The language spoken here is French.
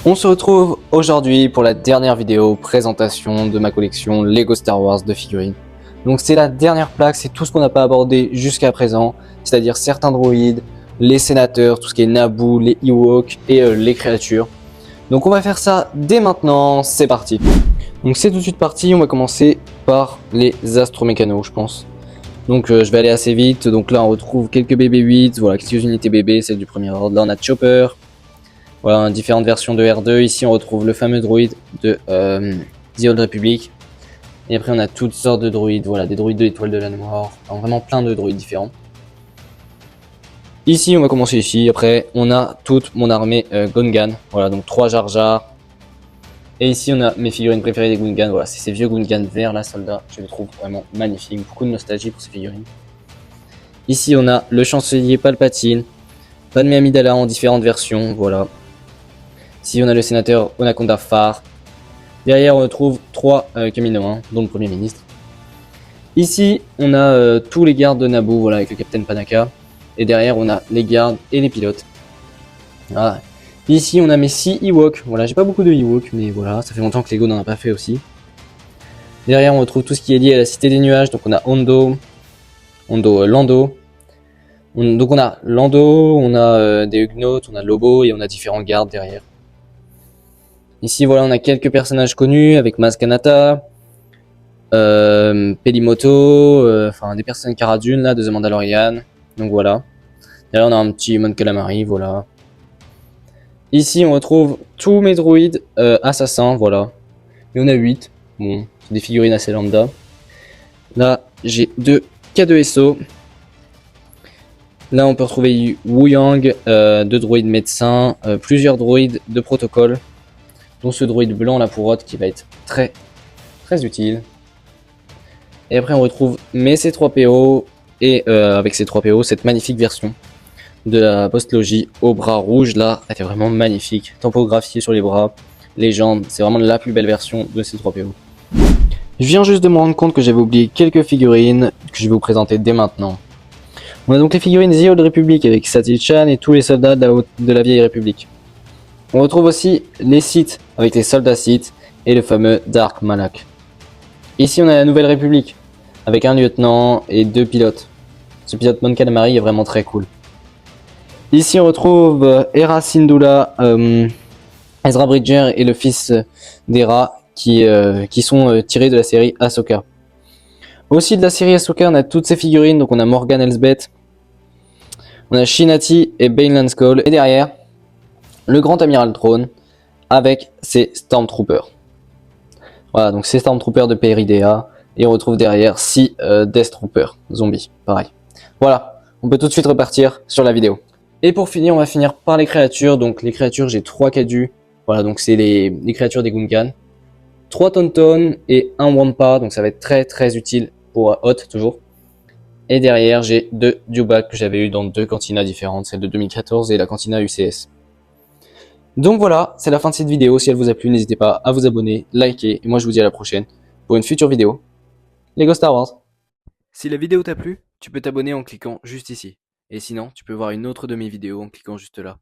On se retrouve aujourd'hui pour la dernière vidéo présentation de ma collection Lego Star Wars de figurines. Donc c'est la dernière plaque, c'est tout ce qu'on n'a pas abordé jusqu'à présent, c'est-à-dire certains droïdes, les sénateurs, tout ce qui est Naboo, les Ewoks et les créatures. Donc on va faire ça dès maintenant, c'est parti. Donc c'est tout de suite parti, on va commencer par les astromécanos je pense. Donc je vais aller assez vite, donc là on retrouve quelques BB-8, voilà, quelques unités bébés, celle du premier ordre, là on a Chopper. Voilà, différentes versions de R2. Ici, on retrouve le fameux droïde de The Old Republic. Et après, on a toutes sortes de droïdes. Voilà, des droïdes de l'étoile de la Noire. Enfin, vraiment plein de droïdes différents. Ici, on va commencer ici. Après, on a toute mon armée Gungan. Voilà, donc 3 Jar Jar. Et ici, on a mes figurines préférées des Gungan. Voilà, c'est ces vieux Gungan verts là, soldats. Je les trouve vraiment magnifiques. Beaucoup de nostalgie pour ces figurines. Ici, on a le chancelier Palpatine. Padmé Amidala en différentes versions. Voilà. Ici, on a le sénateur Onaconda Farr. Derrière, on retrouve 3 Kaminoans, dont le Premier ministre. Ici, on a tous les gardes de Naboo, voilà, avec le Capitaine Panaka. Et derrière, on a les gardes et les pilotes. Voilà. Ici, on a mes 6 Ewoks. Voilà, j'ai pas beaucoup de Ewoks, mais voilà, ça fait longtemps que Lego n'en a pas fait aussi. Derrière, on retrouve tout ce qui est lié à la Cité des Nuages. Donc, on a Lando. Donc, on a Lando, on a des Huguenots, on a Lobo et on a différents gardes derrière. Ici, voilà, on a quelques personnages connus avec Maz Kanata, Pelimoto, enfin des personnes Cara Dune là, de The Mandalorian. Donc voilà. Derrière, on a un petit Mon Calamari, voilà. Ici, on retrouve tous mes droïdes assassins, voilà. Il y en a 8. Bon, c'est des figurines assez lambda. Là, j'ai 2 K2SO. Là, on peut retrouver Wu Yang, 2 droïdes médecins, plusieurs droïdes de protocole. Dont ce droïde blanc là pour Hoth qui va être très utile. Et après on retrouve mes C3PO et avec C3PO cette magnifique version de la postlogie au bras rouge là, elle est vraiment magnifique, tempographiée sur les bras, les jambes, c'est vraiment la plus belle version de C3PO. Je viens juste de me rendre compte que j'avais oublié quelques figurines que je vais vous présenter dès maintenant. On a donc les figurines The Old Republic avec Satine Chan et tous les soldats de la vieille République. On retrouve aussi les Sith avec les soldats Sith et le fameux Dark Malak. Ici on a la Nouvelle République avec un lieutenant et 2 pilotes. Ce pilote Mon Calamari est vraiment très cool. Ici on retrouve Hera Syndulla, Ezra Bridger et le fils d'Hera qui sont tirés de la série Ahsoka. Aussi de la série Ahsoka on a toutes ces figurines, donc on a Morgan Elsbeth, on a Shinati et Bainland Skull et derrière le Grand Amiral Throne avec ses Stormtroopers. Voilà, donc c'est Stormtroopers de Peridea. Et on retrouve derrière 6 Death Troopers zombies, pareil. Voilà, on peut tout de suite repartir sur la vidéo. Et pour finir, on va finir par les créatures. Donc les créatures, j'ai 3 Kadu. Voilà, donc c'est les créatures des Gungan. 3 Tauntaun et 1 Wampa, donc ça va être très utile pour Hoth toujours. Et derrière, j'ai 2 Dewback que j'avais eu dans 2 cantinas différentes, celle de 2014 et la cantina UCS. Donc voilà, c'est la fin de cette vidéo. Si elle vous a plu, n'hésitez pas à vous abonner, liker, et moi je vous dis à la prochaine pour une future vidéo Lego Star Wars. Si la vidéo t'a plu, tu peux t'abonner en cliquant juste ici. Et sinon, tu peux voir une autre de mes vidéos en cliquant juste là.